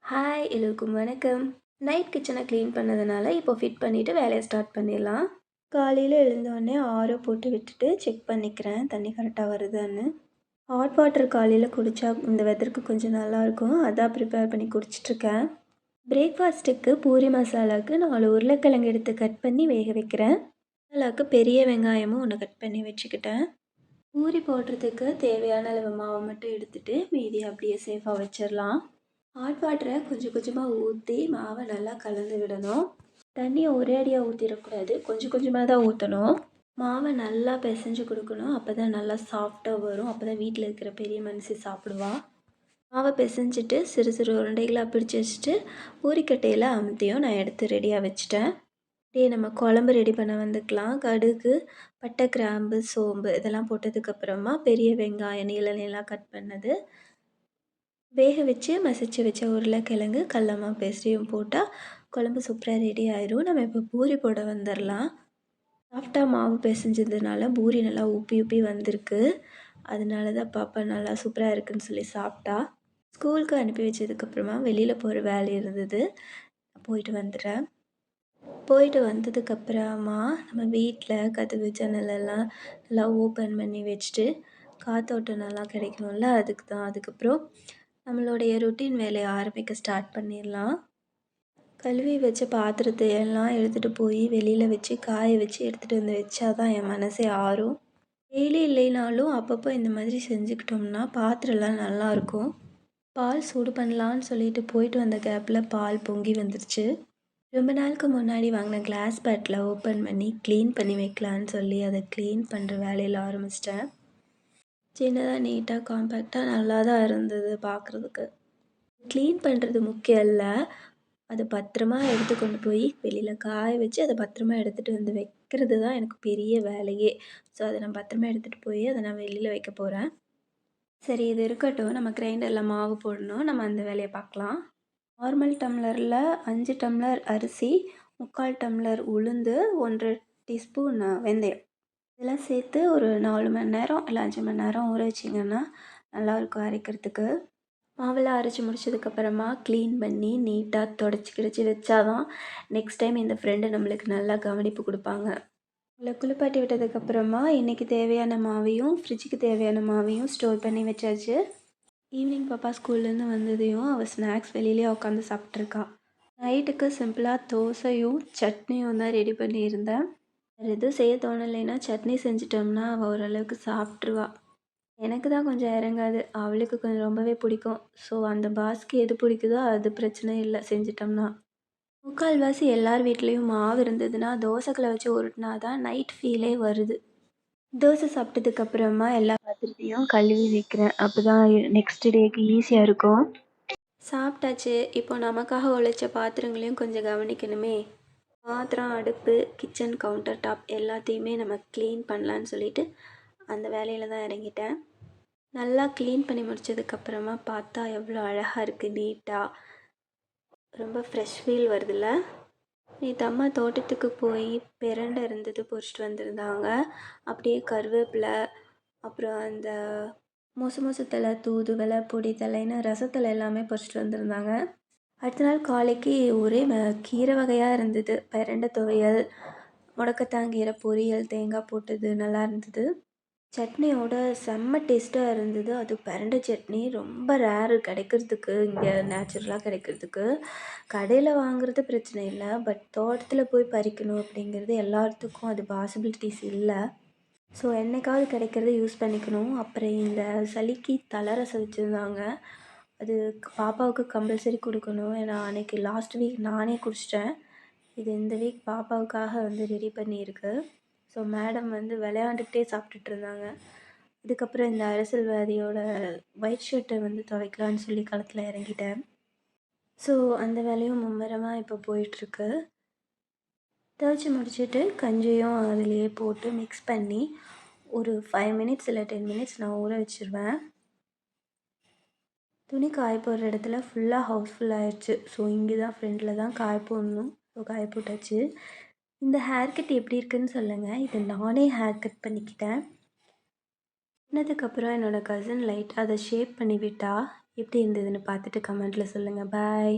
Hi எல்லோருக்கும் வணக்கம். Night கிச்சனை க்ளீன் பண்ணதுனால இப்போ ஃபிட் பண்ணிவிட்டு வேலையை ஸ்டார்ட் பண்ணிடலாம். காலையில் எழுந்தோடனே ஆரோ போட்டு விட்டுட்டு செக் பண்ணிக்கிறேன் தண்ணி கரெக்டாக வருதான்னு. ஹாட் வாட்டர் காலையில் குடித்தா இந்த வெதருக்கு கொஞ்சம் நல்லாயிருக்கும், அதான் ப்ரிப்பேர் பண்ணி குடிச்சிட்ருக்கேன். பிரேக்ஃபாஸ்ட்டுக்கு பூரி மசாலாவுக்கு 4 உருளைக்கிழங்கு எடுத்து கட் பண்ணி வேக வைக்கிறேன். மசாலாவுக்கு பெரிய வெங்காயமும் ஒன்று கட் பண்ணி வச்சுக்கிட்டேன். பூரி போடுறதுக்கு தேவையான அளவு மாவை மட்டும் எடுத்துகிட்டு மீதி அப்படியே சேஃபாக வச்சிடலாம். ஹாட் வாட்டரை கொஞ்சம் கொஞ்சமாக ஊற்றி மாவை நல்லா கலந்து விடணும். தண்ணியை ஒரே அடியாக ஊற்றிடக்கூடாது, கொஞ்சம் கொஞ்சமாக தான் ஊற்றணும். மாவை நல்லா பிசைஞ்சு கொடுக்கணும், அப்போ தான் நல்லா சாஃப்டாக வரும். அப்போ தான் வீட்டில் இருக்கிற பெரிய மனுஷி சாப்பிடுவா. மாவை பிசைஞ்சிட்டு சிறு சிறு உருண்டைகளாக பிடிச்சி வச்சுட்டு பூரிக்கட்டையில் அமுத்தியும் நான் எடுத்து ரெடியாக வச்சுட்டேன். அப்படியே நம்ம குழம்பு ரெடி பண்ண வந்துக்கலாம். கடுகு, பட்டை, கிராம்பு, சோம்பு இதெல்லாம் போட்டதுக்கப்புறமா பெரிய வெங்காயம் நீள நீளமாக கட் பண்ணது, வேக வச்சு மசிச்சு வச்ச உருளைக்கிழங்கு, கடலமா பேஸ்ட்டையும் போட்டால் குழம்பு சூப்பராக ரெடி ஆயிரும். நம்ம இப்போ பூரி போட வந்துடலாம். சாஃப்டாக மாவு பிசைஞ்சதுனால பூரி நல்லா உப்பி உப்பி வந்திருக்கு. அதனால தான் பாப்பா நல்லா சூப்பராக இருக்குதுன்னு சொல்லி சாப்பிட்டா. ஸ்கூலுக்கு அனுப்பி வச்சதுக்கப்புறமா வெளியில் போகிற வேலை இருந்தது, போயிட்டு வந்துடுறேன். போயிட்டு வந்ததுக்கப்புறமா நம்ம வீட்டில் கதவு ஜன்னலெல்லாம் நல்லா ஓப்பன் பண்ணி வச்சுட்டு காற்றோட்டம் நல்லா கிடைக்கணும்ல, அதுக்கப்புறம் நம்மளுடைய ரொட்டீன் வேலையை ஆரம்பிக்க ஸ்டார்ட் பண்ணிடலாம். கழுவி வச்ச பாத்திரத்தை எல்லாம் எடுத்துகிட்டு போய் வெளியில் வச்சு காய வச்சு எடுத்துகிட்டு வந்து வச்சா தான் என் மனசே ஆறும். டெய்லி இல்லைனாலும் அப்பப்போ இந்த மாதிரி செஞ்சுக்கிட்டோம்னா பாத்திரம்லாம் நல்லாயிருக்கும். பால் சூடு பண்ணலான்னு சொல்லிட்டு போயிட்டு வந்த கேப்பில் பால் பொங்கி வந்துருச்சு. ரொம்ப நாளுக்கு முன்னாடி வாங்கின கிளாஸ் பேட்டில் ஓப்பன் பண்ணி க்ளீன் பண்ணி வைக்கலான்னு சொல்லி அதை க்ளீன் பண்ணுற வேலையில் ஆரம்பிச்சிட்டேன். சின்னதாக நீட்டாக காம்பேக்டாக நல்லா தான் இருந்தது பார்க்குறதுக்கு. க்ளீன் பண்ணுறது முக்கியம் இல்லை, அதை பத்திரமா எடுத்து கொண்டு போய் வெளியில் காய வச்சு அதை பத்திரமா எடுத்துகிட்டு வந்து வைக்கிறது தான் எனக்கு பெரிய வேலையே. ஸோ அதை நான் பத்திரமா எடுத்துகிட்டு போய் அதை நான் வெளியில் வைக்க போகிறேன். சரி, இது இருக்கட்டும். நம்ம கிரைண்டரில் மாவு போடணும், நம்ம அந்த வேலையை பார்க்கலாம். நார்மல் டம்ளரில் 5 டம்ளர் அரிசி, 3/4 டம்ளர் உளுந்து, 1 1/2 டீஸ்பூன் வெந்தயம் இதெல்லாம் சேர்த்து ஒரு 4 மணி நேரம் இல்லை 5 மணி நேரம் ஊற வச்சிங்கன்னா நல்லாயிருக்கும் அரைக்கிறதுக்கு. மாவெல்லாம் அரைச்சி முடிச்சதுக்கப்புறமா க்ளீன் பண்ணி நீட்டாக தொடச்சி கிடச்சி வச்சா தான் நெக்ஸ்ட் டைம் இந்த ஃப்ரெண்டு நம்மளுக்கு நல்லா கவனிப்பு கொடுப்பாங்க. இல்லை குளிப்பாட்டி விட்டதுக்கப்புறமா இன்றைக்கி தேவையான மாவையும் ஃப்ரிட்ஜுக்கு தேவையான மாவையும் ஸ்டோர் பண்ணி வச்சாச்சு. ஈவினிங் பாப்பா ஸ்கூல்லேருந்து வந்ததையும் அவள் ஸ்நாக்ஸ் வெளியிலே உட்காந்து சாப்பிட்ருக்கா. நைட்டுக்கு சிம்பிளாக தோசையும் சட்னியும் தான் ரெடி பண்ணியிருந்தேன். வேறு எதுவும் செய்ய தோணலைன்னா சட்னி செஞ்சிட்டோம்னா அவள் ஓரளவுக்கு சாப்பிட்ருவா. எனக்கு தான் கொஞ்சம் இறங்காது, அவளுக்கு கொஞ்சம் ரொம்பவே பிடிக்கும். ஸோ அந்த பாஸ்க்கு எது பிடிக்குதோ அது பிரச்சனை இல்லை செஞ்சிட்டோம்னா. முக்கால்வாசி எல்லார் வீட்லேயும் மாவு இருந்ததுன்னா தோசைகளை வச்சு உருட்டினா தான் நைட் ஃபீலே வருது. தோசை சாப்பிட்டதுக்கப்புறமா எல்லா பாத்திரத்தையும் கழுவி வைக்கிறேன், அப்போ தான் நெக்ஸ்ட் டேக்கு ஈஸியாக இருக்கும். சாப்பிட்டாச்சு, இப்போ நமக்காக உழைச்ச பாத்திரங்களையும் கொஞ்சம் கவனிக்கணுமே. பாத்திரம், அடுப்பு, கிச்சன் கவுண்டர் டாப் எல்லாத்தையுமே நம்ம க்ளீன் பண்ணலான்னு சொல்லிட்டு அந்த வேலையில் தான் இறங்கிட்டேன். நல்லா க்ளீன் பண்ணி முடித்ததுக்கப்புறமா பார்த்தா எவ்வளோ அழகாக இருக்குது, நீட்டாக ரொம்ப ஃப்ரெஷ் ஃபீல் வருதுல்ல. நேற்று அம்மா தோட்டத்துக்கு போய் பிரண்டை இருந்தது பொறிச்சிட்டு வந்திருந்தாங்க. அப்படியே கருவேப்பிலை, அப்புறம் அந்த மொசு தூதுவளை, பொடி தலைன்னு ரசத்தலை எல்லாமே பொறிச்சிட்டு வந்திருந்தாங்க. அடுத்த நாள் காலைக்கு ஒரே கீரை வகையாக இருந்தது. பிரண்டை துவையல், முடக்கத்தாங்கீரை பொரியல், தேங்காய் போட்டது நல்லா இருந்தது. சட்னியோட செம்ம டேஸ்ட்டாக இருந்தது. அது பிரண்டை சட்னி ரொம்ப ரேரு கிடைக்கிறதுக்கு, இங்கே நேச்சுரலாக கிடைக்கிறதுக்கு. கடையில் வாங்குறது பிரச்சனை இல்லை, பட் தோட்டத்தில் போய் பறிக்கணும் அப்படிங்கிறது எல்லாத்துக்கும் அது பாசிபிலிட்டிஸ் இல்லை. ஸோ என்னைக்காவது கிடைக்கிறத யூஸ் பண்ணிக்கணும். அப்புறம் இந்த சளிக்கு தலை ரசம் வச்சுருந்தாங்க, அது பாப்பாவுக்கு கம்பல்சரி கொடுக்கணும். ஏன்னா அன்றைக்கி லாஸ்ட் வீக் நானே குடிச்சிட்டேன். இது இந்த வீக் பாப்பாவுக்காக ரெடி பண்ணியிருக்கு. ஸோ மேடம் விளையாண்டுக்கிட்டே சாப்பிட்டுட்டு இருந்தாங்க. இதுக்கப்புறம் இந்த அரசியல்வாதியோட ஒயிட் ஷர்ட்டை துவைக்கலான்னு சொல்லி களத்தில் இறங்கிட்டேன். ஸோ அந்த வேலையும் மும்முரமாக இப்போ போயிட்டுருக்கு. துவைச்சி முடிச்சுட்டு கஞ்சியும் அதிலேயே போட்டு மிக்ஸ் பண்ணி ஒரு 5 மினிட்ஸ் இல்லை 10 மினிட்ஸ் நான் ஊற வச்சுருவேன். துணி காய போடுற இடத்துல ஃபுல்லாக ஹவுஸ்ஃபுல் ஆயிடுச்சு. ஸோ இங்கே தான் ஃப்ரெண்டில் தான் காய போடணும். ஸோ காய போட்டாச்சு. இந்த ஹேர் கட் எப்படி இருக்குதுன்னு சொல்லுங்கள். இது நானே ஹேர் கட் பண்ணிக்கிட்டேன். பண்ணதுக்கப்புறம் என்னோடய கசின் லைட்டாக அதை ஷேப் பண்ணி விட்டா. எப்படி இருந்ததுன்னு பார்த்துட்டு கமெண்ட்டில் சொல்லுங்கள். பாய்.